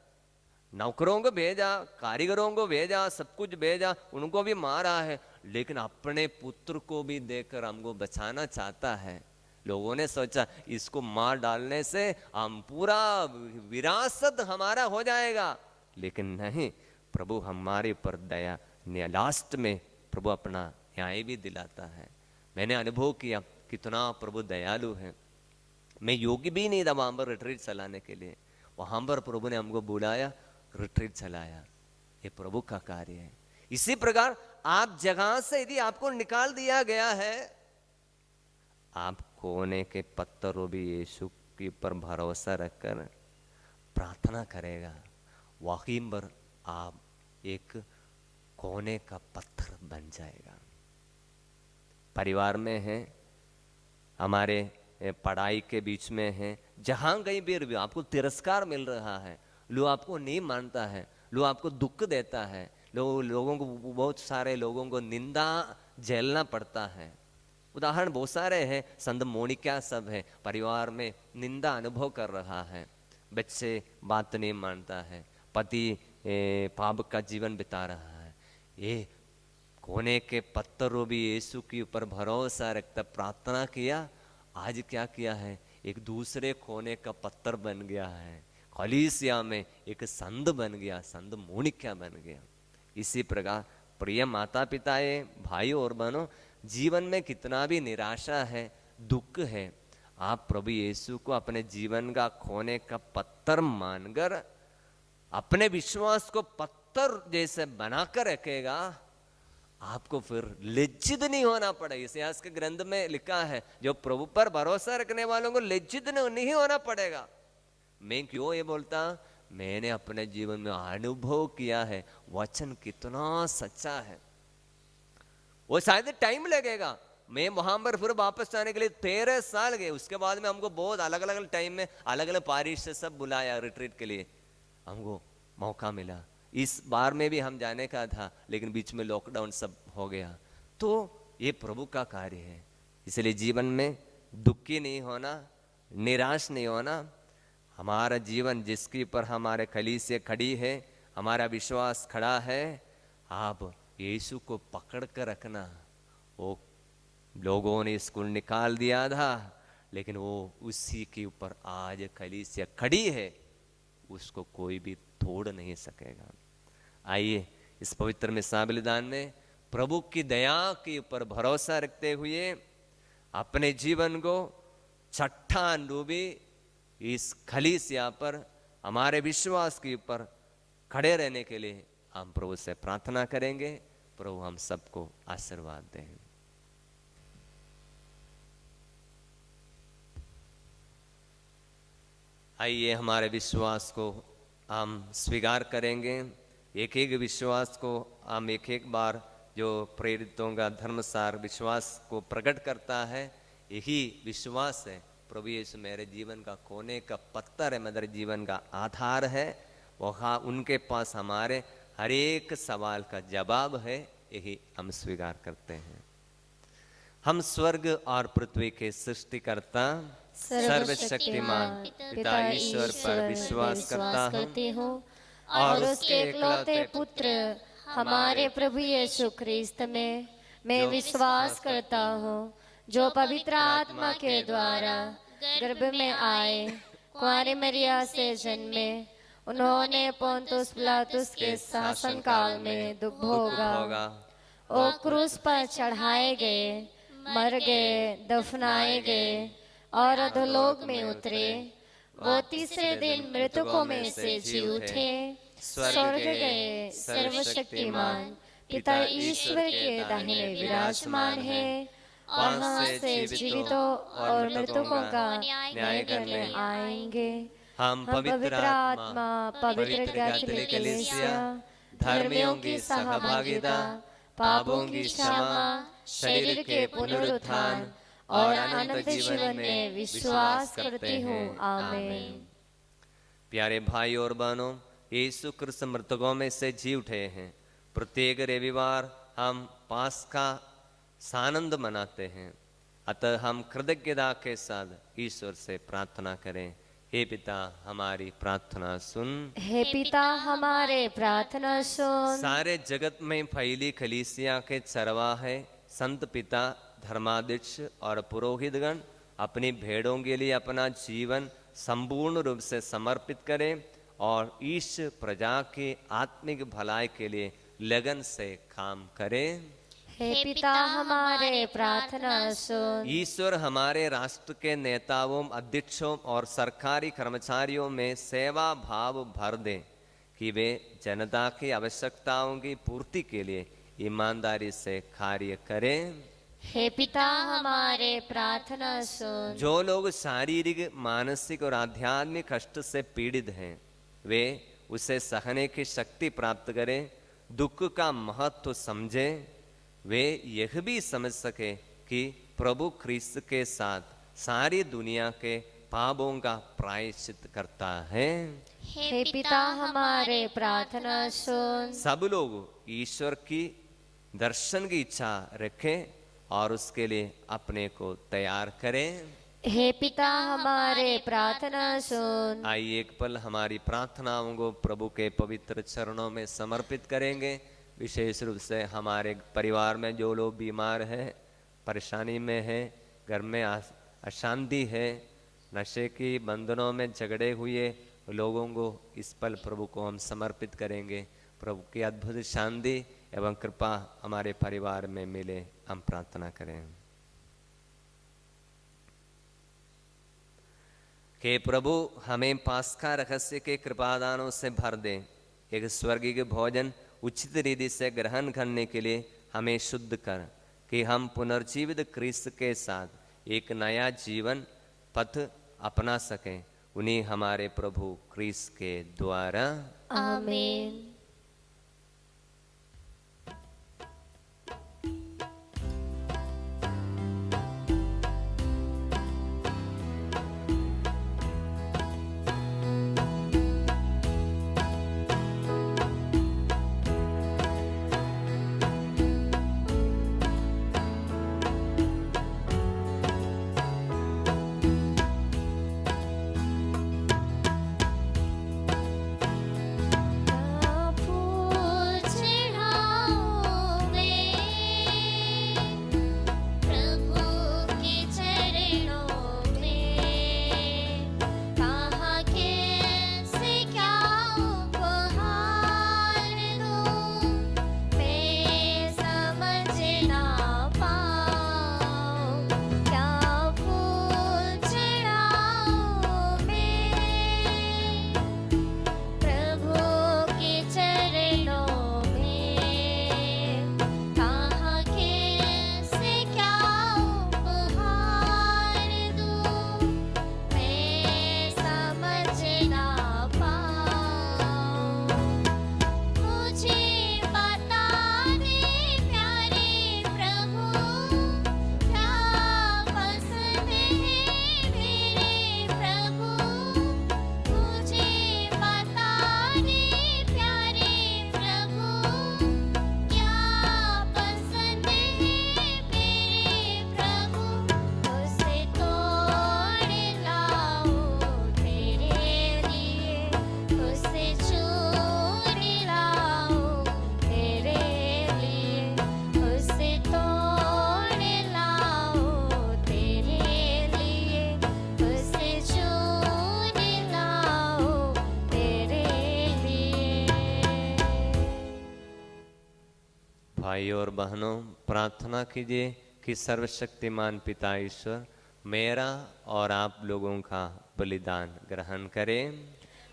नौकरों को भेजा, कारीगरों को भेजा, सब कुछ भेजा, उनको भी मारा है, लेकिन अपने पुत्र को भी देकर हमको बचाना चाहता है। लोगों ने सोचा इसको मार डालने से हम पूरा विरासत हमारा हो जाएगा, लेकिन नहीं, प्रभु हमारे पर दया, लास्ट में प्रभु अपना न्याय भी दिलाता है। मैंने अनुभव किया कितना प्रभु दयालु है। मैं योग्य भी नहीं था वहाँ पर रिट्रीट चलाने के लिए, वहाँ पर प्रभु ने हमको बुलाया, रिट्रीट चलाया। ये प्रभु का कार्य है। इसी प्रकार आप जगह से यदि आपको निकाल दिया गया है, आप कोने के पत्थरों भी यीशु के ऊपर भरोसा रखकर प्रार्थना करेगा, वाकई पर आप एक कोने का पत्थर बन जाएगा। परिवार में है, हमारे पढ़ाई के बीच में है, जहां कहीं भी आपको तिरस्कार मिल रहा है, लोग आपको नहीं मानता है, लोग आपको दुख देता है, लोगों को, बहुत सारे लोगों को निंदा झेलना पड़ता है। उदाहरण बहुत सारे हैं, संत मोनिका सब है, परिवार में निंदा अनुभव कर रहा है, बच्चे बात नहीं मानता है, पति पाप का जीवन बिता रहा है। ये कोने के पत्थरों भी यीशु के ऊपर भरोसा रखता प्रार्थना किया, आज क्या किया है, एक दूसरे कोने का पत्थर बन गया है, कलीसिया में एक संत बन गया, संत मोनिका बन गया। इसी प्रकार प्रिय माता पिताए, भाई और बहनों, जीवन में कितना भी निराशा है, दुख है, आप प्रभु यीशु को अपने जीवन का कोने का पत्थर मानकर अपने विश्वास को पत्थर जैसे बनाकर रखेगा, आपको फिर लज्जित नहीं होना पड़ेगा। इतिहास के ग्रंथ में लिखा है, जो प्रभु पर भरोसा रखने वालों को लज्जित नहीं होना पड़ेगा। मैं क्यों ये बोलता, मैंने अपने जीवन में अनुभव किया है, वचन कितना सच्चा है। वो शायद टाइम लगेगा, मैं वहां पर फिर वापस आने के लिए 13 साल गए, उसके बाद में हमको बहुत अलग अलग टाइम में अलग अलग पारिश से सब बुलाया रिट्रीट के लिए, हमको मौका मिला। इस बार में भी हम जाने का था, लेकिन बीच में लॉकडाउन सब हो गया। तो ये प्रभु का कार्य है, इसलिए जीवन में दुखी नहीं होना, निराश नहीं होना। हमारा जीवन जिसके ऊपर हमारे कलीसिया खड़ी है, हमारा विश्वास खड़ा है, आप यीशु को पकड़ कर रखना। वो लोगों ने स्कूल निकाल दिया था, लेकिन वो उसी के ऊपर आज कलीसिया खड़ी है, उसको कोई भी तोड़ नहीं सकेगा। आइए इस पवित्र मिसा बलिदान में प्रभु की दया के ऊपर भरोसा रखते हुए अपने जीवन को चट्टान डूबी इस कलीसिया पर हमारे विश्वास के ऊपर खड़े रहने के लिए हम प्रभु से प्रार्थना करेंगे। प्रभु हम सबको आशीर्वाद दें। आइए हमारे विश्वास को हम स्वीकार करेंगे। एक एक विश्वास को हम एक एक बार, जो प्रेरितों का धर्मसार विश्वास को प्रकट करता है, यही विश्वास है प्रभु यीशु मेरे जीवन का कोने का पत्थर है, मेरे जीवन का आधार है। वहाँ उनके पास हमारे हर एक सवाल का जवाब है, यही हम स्वीकार करते हैं। हम स्वर्ग और पृथ्वी के सृष्टिकर्ता सर्वशक्तिमान पिता ईश्वर पर विश्वास करती हूँ और उसके इकलौते पुत्र हमारे प्रभु यीशु ख्रिस्त में मैं विश्वास करता हूँ, जो पवित्र आत्मा के द्वारा गर्भ में आए, कुंवारी मरिया से जन्मे, उन्होंने पोंतुस पिलातुस के शासन काल में दुख भोगा, वो क्रूस पर चढ़ाए गए, मर गए, दफनाए गए और अधोलोक में उतरे, वो तीसरे दिन मृतकों में से जी उठे, स्वर्ग गए, सर्वशक्तिमान पिता ईश्वर के दाहिने विराजमान है और वहाँ से जीवितों और मृतकों का न्याय करने आएंगे। हम पवित्र आत्मा, पवित्र कैथोलिक कलीसिया, धर्मियों की सहभागिता, पापों की क्षमा, शरीर के पुनरुत्थान और अनंत जीवन में विश्वास करती हूँ। आमीन। प्यारे भाई और बहनों, यीशु क्रिस्त मृतकों में से जी उठे हैं। प्रत्येक रविवार हम पास्का सानंद मनाते हैं, अतः हम कृतज्ञता के साथ ईश्वर से प्रार्थना करें। हे पिता हमारी प्रार्थना सुन, हे पिता हमारे प्रार्थना सुन। सारे जगत में फैली कलीसिया के चरवाहे, संत पिता, धर्माध्यक्ष और पुरोहितगण अपनी भेड़ों के लिए अपना जीवन संपूर्ण रूप से समर्पित करें और इस प्रजा के आत्मिक भलाई के लिए लगन से काम करें। हे पिता हमारे प्रार्थना सुन। ईश्वर हमारे राष्ट्र के नेताओं, अध्यक्षों और सरकारी कर्मचारियों में सेवा भाव भर दे, कि वे जनता की आवश्यकताओं की पूर्ति के लिए ईमानदारी से कार्य करें। हे पिता हमारे, प्रार्थना सुन। जो लोग शारीरिक, मानसिक और आध्यात्मिक कष्ट से पीड़ित हैं, वे उसे सहने की शक्ति प्राप्त करें, दुख का महत्व समझें, वे यह भी समझ सके कि प्रभु ख्रीस्त के साथ सारी दुनिया के पापों का प्रायश्चित करता है। हे पिता हमारे, प्रार्थना सुन। सब लोग ईश्वर की दर्शन की इच्छा रखें और उसके लिए अपने को तैयार करें। हे पिता हमारे, प्रार्थना सुन। आइए एक पल हमारी प्रार्थनाओं को प्रभु के पवित्र चरणों में समर्पित करेंगे। विशेष रूप से हमारे परिवार में जो लोग बीमार हैं, परेशानी में हैं, घर में अशांति है, नशे की बंधनों में झगड़े हुए लोगों को इस पल प्रभु को हम समर्पित करेंगे। प्रभु की अद्भुत शांति एवं कृपा हमारे परिवार में मिले, हम प्रार्थना करें। कि प्रभु हमें पास्का रहस्य के कृपादानों से भर दें, एक स्वर्गीय भोजन उचित रीति से ग्रहण करने के लिए हमें शुद्ध कर, कि हम पुनर्जीवित क्रिस्त के साथ एक नया जीवन पथ अपना सकें, उन्हीं हमारे प्रभु क्रिस्त के द्वारा। आमीन। भाइयों और बहनों, प्रार्थना कीजिए कि सर्वशक्तिमान पिता ईश्वर मेरा और आप लोगों का बलिदान ग्रहण करें।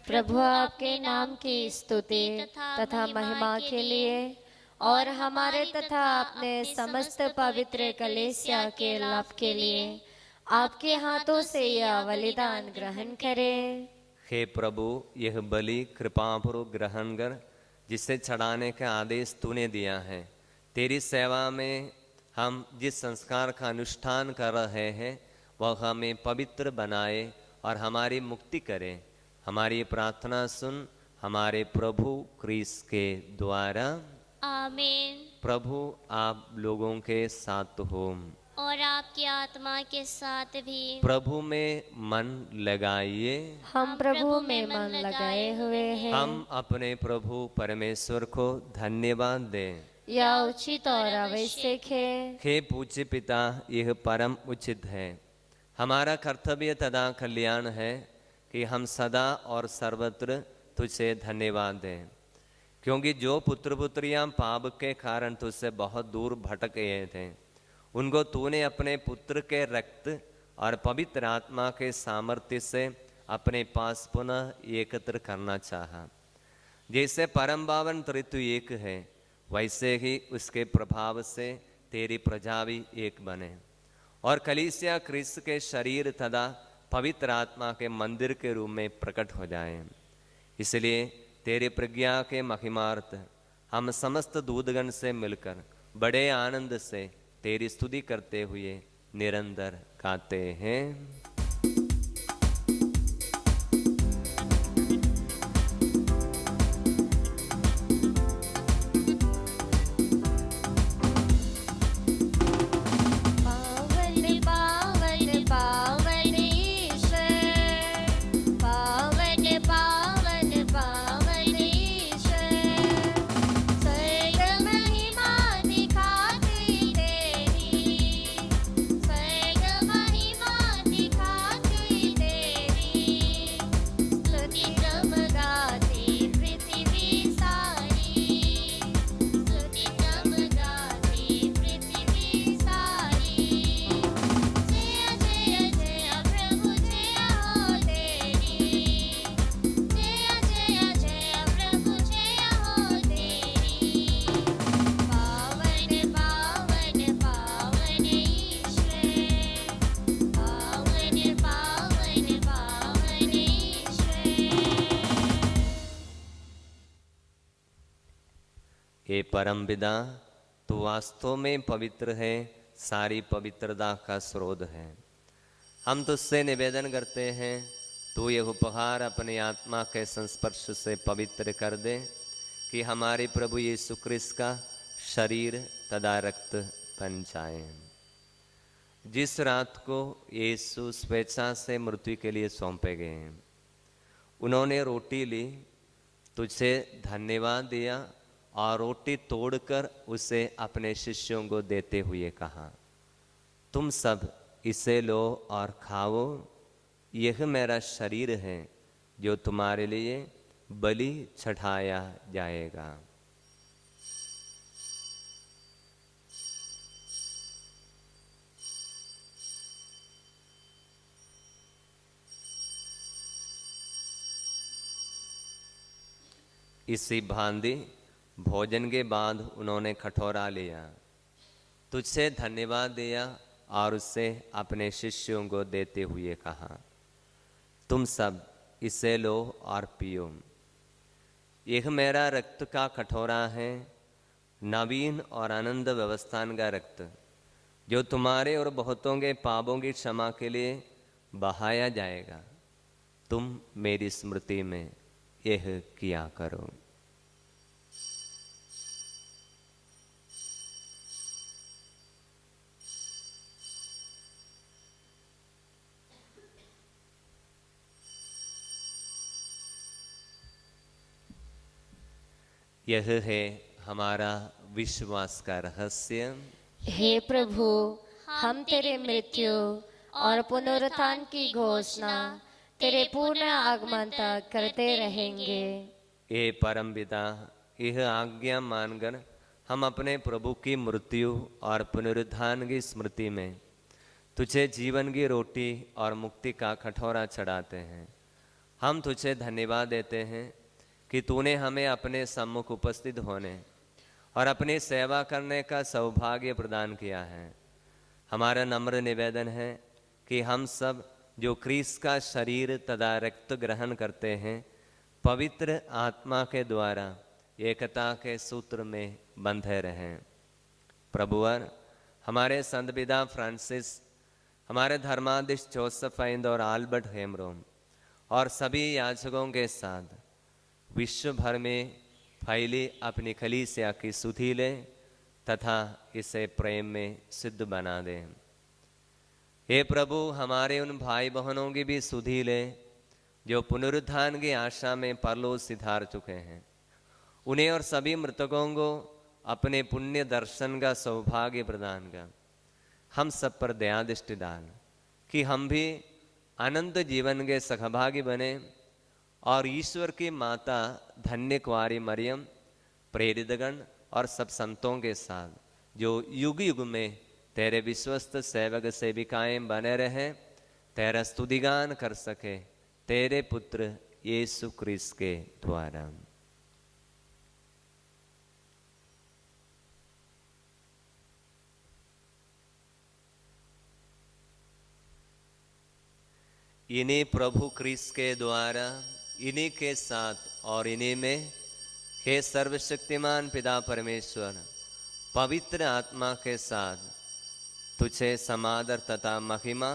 प्रभु आपके नाम की स्तुति तथा महिमा के लिए और हमारे तथा अपने समस्त पवित्र कलीसिया के लाभ के लिए आपके हाथों से यह बलिदान ग्रहण करें। हे प्रभु, यह बलि कृपापूर्वक ग्रहण कर, जिसे चढ़ाने का आदेश तूने दिया है। तेरी सेवा में हम जिस संस्कार का अनुष्ठान कर रहे हैं वह हमें पवित्र बनाए और हमारी मुक्ति करे। हमारी प्रार्थना सुन हमारे प्रभु क्रिस्त के द्वारा। आमीन। प्रभु आप लोगों के साथ हो और आपकी आत्मा के साथ भी। प्रभु में मन लगाइए। हम प्रभु में मन लगाए हुए हैं। हम अपने प्रभु परमेश्वर को धन्यवाद दें। यह उचित और आवश्यक है। हे पूज्य पिता, यह परम उचित है। हमारा कर्तव्य तथा कल्याण है कि हम सदा और सर्वत्र तुझे धन्यवाद दें, क्योंकि जो पुत्र पुत्रियां पाप के कारण तुझसे बहुत दूर भटक गए थे, उनको तूने अपने पुत्र के रक्त और पवित्र आत्मा के सामर्थ्य से अपने पास पुनः एकत्र करना चाहा। जैसे परम पावन त्रित्व एक है, वैसे ही उसके प्रभाव से तेरी प्रजा भी एक बने और कलीसिया क्रिस्त के शरीर तथा पवित्र आत्मा के मंदिर के रूप में प्रकट हो जाए। इसलिए तेरी प्रज्ञा के महिमार्थ हम समस्त दूतगण से मिलकर बड़े आनंद से तेरी स्तुति करते हुए निरंतर गाते हैं। हे परम पिता, तू वास्तव में पवित्र है, सारी पवित्रता का स्रोत है। हम तुझसे निवेदन करते हैं, तू यह उपहार अपने आत्मा के संस्पर्श से पवित्र कर दे कि हमारे प्रभु यीशु क्रिस्त का शरीर तथा रक्त बन जाए। जिस रात को यीशु स्वेच्छा से मृत्यु के लिए सौंपे गए, उन्होंने रोटी ली, तुझे धन्यवाद दिया और रोटी तोड़कर उसे अपने शिष्यों को देते हुए कहा, तुम सब इसे लो और खाओ, यह मेरा शरीर है जो तुम्हारे लिए बलि चढ़ाया जाएगा। इसी भांति भोजन के बाद उन्होंने कटोरा लिया, तुझसे धन्यवाद दिया और उससे अपने शिष्यों को देते हुए कहा, तुम सब इसे लो और पियो, यह मेरा रक्त का कटोरा है, नवीन और आनंद व्यवस्थान का रक्त, जो तुम्हारे और बहुतों के पापों की क्षमा के लिए बहाया जाएगा। तुम मेरी स्मृति में यह किया करो। यह है हमारा विश्वास का रहस्य। हे प्रभु, हम तेरे मृत्यु और पुनरुत्थान की घोषणा तेरे पूर्ण आगमन तक करते रहेंगे। हे परम पिता, यह आज्ञा मानकर हम अपने प्रभु की मृत्यु और पुनरुत्थान की स्मृति में तुझे जीवन की रोटी और मुक्ति का कटोरा चढ़ाते हैं। हम तुझे धन्यवाद देते हैं कि तूने हमें अपने सम्मुख उपस्थित होने और अपनी सेवा करने का सौभाग्य प्रदान किया है। हमारा नम्र निवेदन है कि हम सब जो क्रिस्त का शरीर तथा रक्त ग्रहण करते हैं, पवित्र आत्मा के द्वारा एकता के सूत्र में बंधे रहें। प्रभुवर, हमारे संत पिता फ्रांसिस, हमारे धर्माधीश जोसेफ आइंद और आल्बर्ट हेमरोम और सभी याजकों के साथ विश्व भर में फैली अपनी कलीसिया की सुधि ले तथा इसे प्रेम में सिद्ध बना दे। हे प्रभु, हमारे उन भाई बहनों की भी सुधि ले जो पुनरुत्थान की आशा में परलोक सिधार चुके हैं। उन्हें और सभी मृतकों को अपने पुण्य दर्शन का सौभाग्य प्रदान कर हम सब पर दया दृष्टि डाल कि हम भी अनंत जीवन के सहभागी बने और ईश्वर की माता धन्य कुंवारी मरियम, प्रेरितगण और सब संतों के साथ जो युग युग में तेरे विश्वस्त सेवक सेविकाएं बने रहे, तेरा स्तुतिगान कर सके तेरे पुत्र यीशु क्रिस्त के द्वारा। इन्हीं प्रभु क्रिस्त के द्वारा, इन्हीं के साथ और इन्हीं में हे सर्वशक्तिमान पिता परमेश्वर पवित्र आत्मा के साथ तुझे समादर तथा महिमा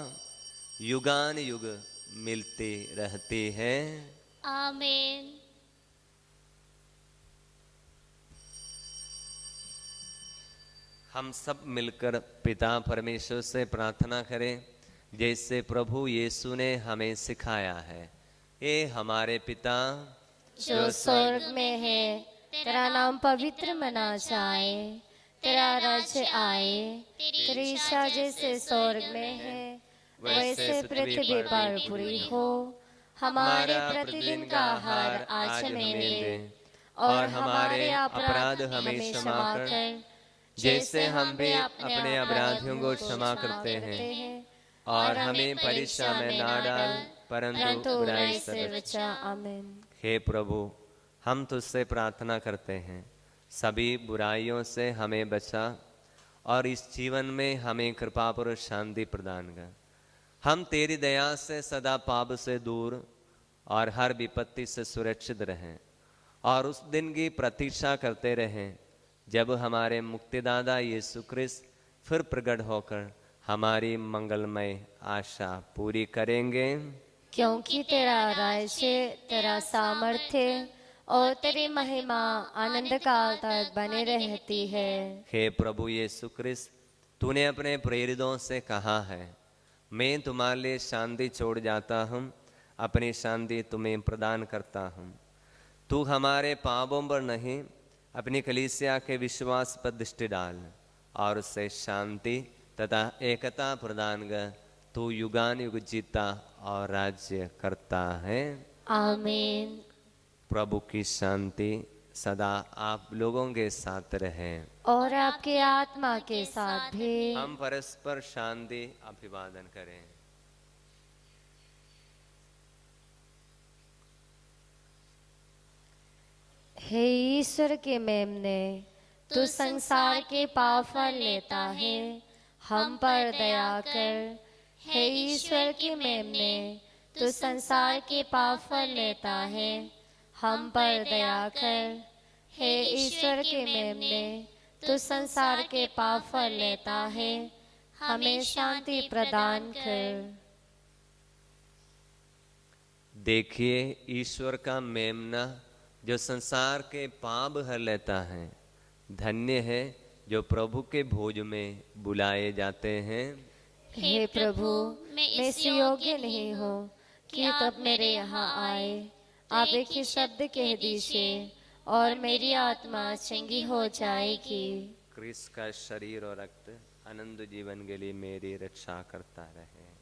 युगान युग मिलती रहती है। आमीन। हम सब मिलकर पिता परमेश्वर से प्रार्थना करें जैसे प्रभु यीशु ने हमें सिखाया है। ए हमारे पिता जो स्वर्ग में है, तेरा नाम पवित्र मना जाए, तेरा राज्य आए, तेरी इच्छा जैसे स्वर्ग में है वैसे पृथ्वी पर पूरी हो। हमारे प्रतिदिन का आहार आज हमें दे, और हमारे अपराध हमें क्षमा कर जैसे हम भी अपने अपराधियों को क्षमा करते हैं, और हमें परीक्षा में ना डाल परंतु बुराई से बचा। आमीन। हे प्रभु, हम तुझसे प्रार्थना करते हैं सभी बुराइयों से हमें बचा और इस जीवन में हमें कृपा पर शांति प्रदान कर। हम तेरी दया से सदा पाप से दूर और हर विपत्ति से सुरक्षित रहें, और उस दिन की प्रतीक्षा करते रहें जब हमारे मुक्तिदाता यीशु क्रिस्त फिर प्रकट होकर हमारी मंगलमय आशा पूरी करेंगे। क्योंकि तेरा राज्य, तेरा सामर्थ्य और तेरी महिमा आनंद काल तक बने रहती है। हे प्रभु यीशु क्रिस्त, तूने अपने प्रेरितों से कहा है, मैं तुम्हारे लिए शांति छोड़ जाता हूँ, अपनी शांति तुम्हें प्रदान करता हूँ। तू हमारे पापों पर नहीं, अपनी कलीसिया के विश्वास पर दृष्टि डाल और उससे शांति तथा एकता प्रदान कर। तू युगान युग जीता और राज्य करता है। आमीन। प्रभु की शांति सदा आप लोगों के साथ रहे और आपके आत्मा के साथ भी। हम परस्पर शांति अभिवादन करें। हे ईश्वर के मेमने, तू संसार के पाप फल लेता है, हम पर दया कर। हे ईश्वर के मेमने, तू संसार के पाप फल लेता है, हम पर दया कर। हे ईश्वर के मेमने, तू संसार के पाप फल लेता है, हमें शांति प्रदान कर। देखिए ईश्वर का मेमना जो संसार के पाप हर लेता है। धन्य है जो प्रभु के भोज में बुलाए जाते हैं। हे प्रभु, मैं इस योग्य नहीं हूँ कि तब मेरे यहाँ आए। आप एक ही शब्द कह दीजिए और मेरी आत्मा चंगी हो जाएगी। क्रिस्त का शरीर और रक्त अनंत जीवन के लिए मेरी रक्षा करता रहे।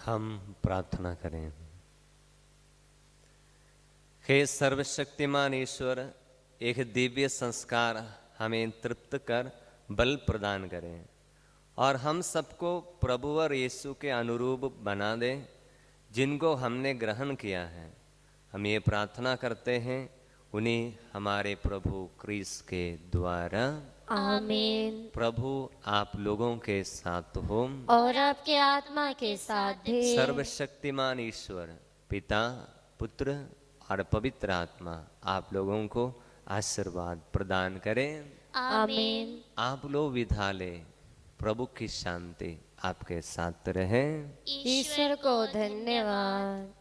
हम प्रार्थना करें। हे सर्वशक्तिमान ईश्वर, एक दिव्य संस्कार हमें तृप्त कर बल प्रदान करें और हम सबको प्रभु और यीशु के अनुरूप बना दें जिनको हमने ग्रहण किया है। हम ये प्रार्थना करते हैं उन्हीं हमारे प्रभु क्रिस्त के द्वारा। आमीन। प्रभु आप लोगों के साथ हो और आपके आत्मा के साथ भी। सर्वशक्तिमान ईश्वर पिता, पुत्र और पवित्र आत्मा आप लोगों को आशीर्वाद प्रदान करें। आमीन। आप लोग विधा ले। प्रभु की शांति आपके साथ रहे। ईश्वर को धन्यवाद।